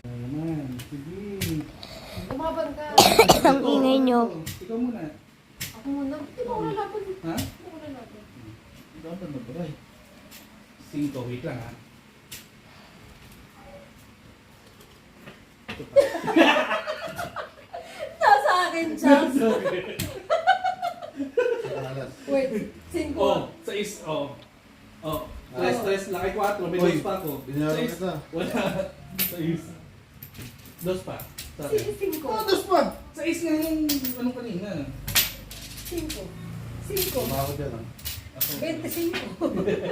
Naman, sige. Umaban ka. Ang ingay nyo. Ikaw muna. Ako muna. Di ba ako lalaban? Ha? Di ba ako lalaban? Dapat na ba? 5, wait lang ha. Nasa akin, Charles. Wait, 5. Oh, 6, oh. Oh, 3, laki 4, may 2 pa ako. Binayaran 6, kita. wala. 6. 2 pa. Sabi. 5. Oh, 2 pa. 6 nga yung ano kanina. 5. 5. Tumawag dyan ah. Ako. 25.